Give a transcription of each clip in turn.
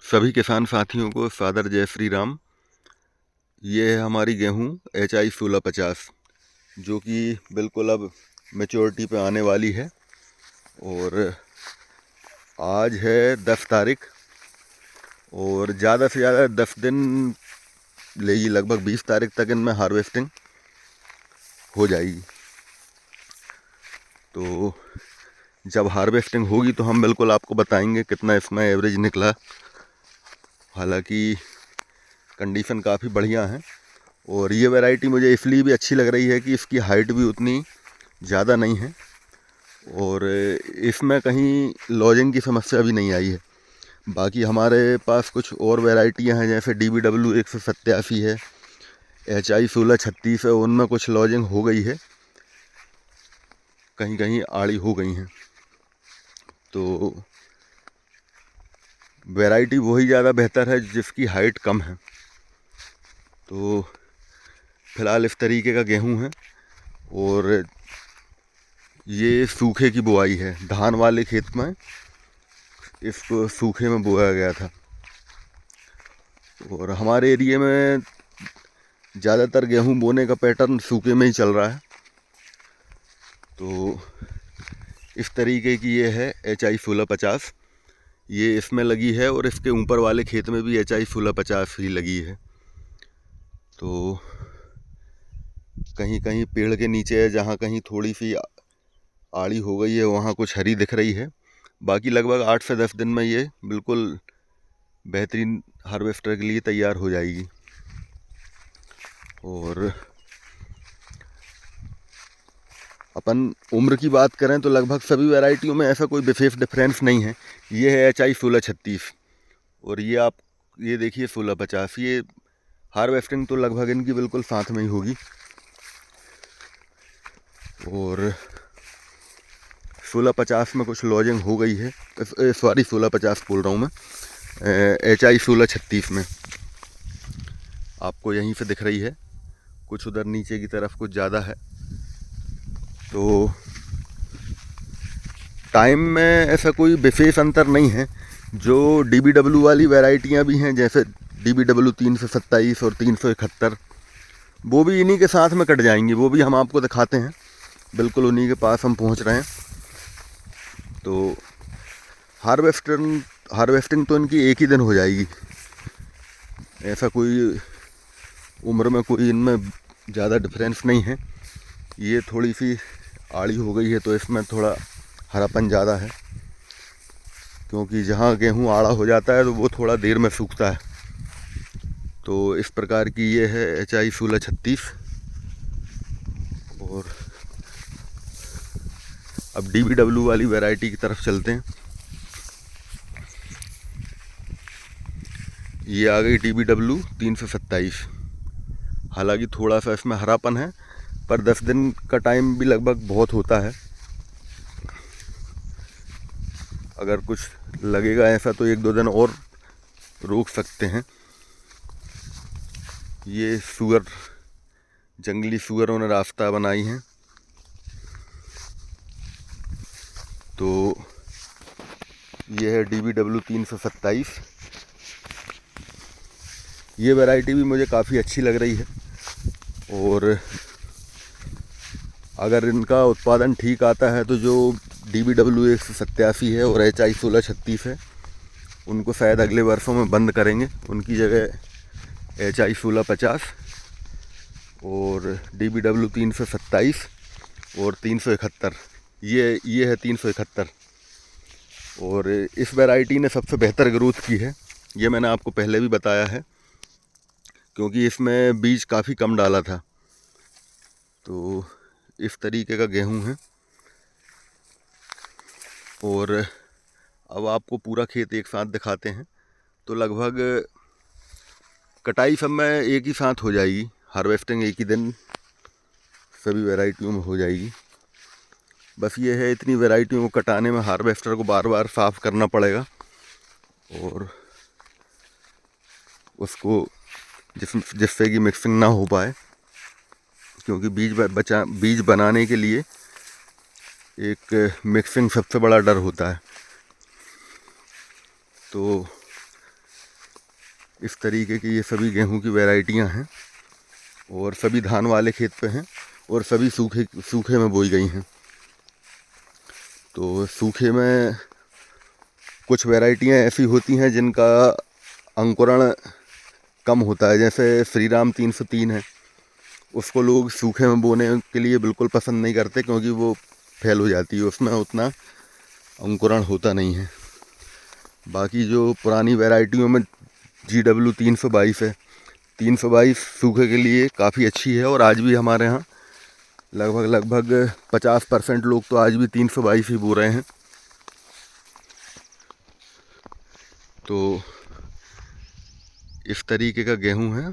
सभी किसान साथियों को सादर जय श्री राम। ये है हमारी गेहूँ HI 1650 जो कि बिल्कुल अब मैच्योरिटी पे आने वाली है। और आज है 10 तारीख और ज़्यादा से ज़्यादा 10 दिन लेगी, लगभग 20 तारीख तक इनमें हार्वेस्टिंग हो जाएगी। तो जब हार्वेस्टिंग होगी तो हम बिल्कुल आपको बताएंगे कितना इसमें एवरेज निकला। हालांकि कंडीशन काफ़ी बढ़िया है और ये वैरायटी मुझे इसलिए भी अच्छी लग रही है कि इसकी हाइट भी उतनी ज़्यादा नहीं है और इसमें कहीं लॉजिंग की समस्या भी नहीं आई है। बाकी हमारे पास कुछ और वैरायटियां हैं, जैसे DBW 187 है, HI 1636 है, उनमें कुछ लॉजिंग हो गई है, कहीं कहीं आड़ी हो गई हैं। तो वैरायटी वही ज़्यादा बेहतर है जिसकी हाइट कम है। तो फिलहाल इस तरीके का गेहूं है और ये सूखे की बुआई है। धान वाले खेत में इसको सूखे में बोया गया था और हमारे एरिया में ज़्यादातर गेहूं बोने का पैटर्न सूखे में ही चल रहा है। तो इस तरीके की ये है HI 1650, ये इसमें लगी है और इसके ऊपर वाले खेत में भी HI 1650 ही लगी है। तो कहीं कहीं पेड़ के नीचे है, जहाँ कहीं थोड़ी सी आड़ी हो गई है वहाँ कुछ हरी दिख रही है। बाकी लगभग 8 से 10 दिन में ये बिल्कुल बेहतरीन हार्वेस्टर के लिए तैयार हो जाएगी। और अपन उम्र की बात करें तो लगभग सभी वैरायटियों में ऐसा कोई विशेष डिफरेंस नहीं है। ये है HI 1636 और ये आप ये देखिए 1650। ये हार्वेस्टिंग तो लगभग इनकी बिल्कुल साथ में ही होगी। और 1650 में कुछ लॉजिंग हो गई है, सॉरी 1650 बोल रहा हूँ मैं, HI 1636 में आपको यहीं से दिख रही है, कुछ उधर नीचे की तरफ कुछ ज़्यादा है। तो टाइम में ऐसा कोई विशेष अंतर नहीं है। जो DBW वाली वैरायटियाँ भी हैं, जैसे DBW 327 और 371, वो भी इन्हीं के साथ में कट जाएंगी। वो भी हम आपको दिखाते हैं, बिल्कुल उन्हीं के पास हम पहुंच रहे हैं। तो हार्वेस्टिंग तो इनकी एक ही दिन हो जाएगी। ऐसा कोई उम्र में कोई इनमें ज़्यादा डिफरेंस नहीं है। ये थोड़ी सी आड़ी हो गई है तो इसमें थोड़ा हरापन ज़्यादा है, क्योंकि जहाँ गेहूँ आड़ा हो जाता है तो वो थोड़ा देर में सूखता है। तो इस प्रकार की ये है HI 1636। और अब DBW वाली वैरायटी की तरफ चलते हैं। ये आ गई DBW 327। हालांकि थोड़ा सा इसमें हरापन है, पर 10 दिन का टाइम भी लगभग बहुत होता है। अगर कुछ लगेगा ऐसा तो 1-2 दिन और रोक सकते हैं। ये सुअर, जंगली सुअरों ने रास्ता बनाई हैं। तो ये है DBW 327। ये वैरायटी भी मुझे काफ़ी अच्छी लग रही है और अगर इनका उत्पादन ठीक आता है तो जो DBW 187 है और HI 1636 है, उनको शायद अगले वर्षों में बंद करेंगे। उनकी जगह HI 1650 और DBW 327 और 371, ये है 371। और इस वैरायटी ने सबसे बेहतर ग्रोथ की है, ये मैंने आपको पहले भी बताया है, क्योंकि इसमें बीज काफ़ी कम डाला था। तो इस तरीके का गेहूं है। और अब आपको पूरा खेत एक साथ दिखाते हैं। तो लगभग कटाई सब में एक ही साथ हो जाएगी, हार्वेस्टिंग एक ही दिन सभी वैरायटियों में हो जाएगी। बस ये है, इतनी वैरायटियों को कटाने में हार्वेस्टर को बार बार साफ़ करना पड़ेगा और उसको जिससे कि मिक्सिंग ना हो पाए, क्योंकि बीज बनाने के लिए एक मिक्सिंग सबसे बड़ा डर होता है। तो इस तरीके की ये सभी गेहूं की वैरायटियां हैं और सभी धान वाले खेत पे हैं और सभी सूखे में बोई गई हैं। तो सूखे में कुछ वैरायटियां ऐसी होती हैं जिनका अंकुरण कम होता है, जैसे श्रीराम 303 है, उसको लोग सूखे में बोने के लिए बिल्कुल पसंद नहीं करते क्योंकि वो फैल हो जाती है, उसमें उतना अंकुरण होता नहीं है। बाकी जो पुरानी वैरायटियों में GW 322 है, 322 सूखे के लिए काफ़ी अच्छी है और आज भी हमारे यहाँ लगभग 50% लोग तो आज भी 322 ही बो रहे हैं। तो इस तरीके का गेहूं है।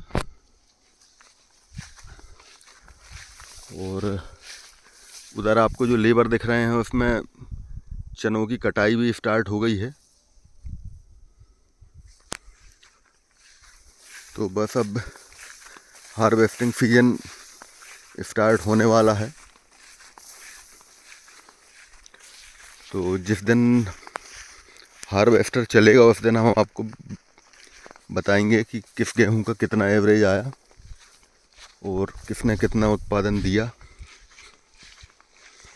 और उधर आपको जो लेबर दिख रहे हैं उसमें चनों की कटाई भी स्टार्ट हो गई है। तो बस अब हार्वेस्टिंग सीजन स्टार्ट होने वाला है। तो जिस दिन हार्वेस्टर चलेगा उस दिन हम आपको बताएंगे कि किस गेहूं का कितना एवरेज आया और किसने कितना उत्पादन दिया।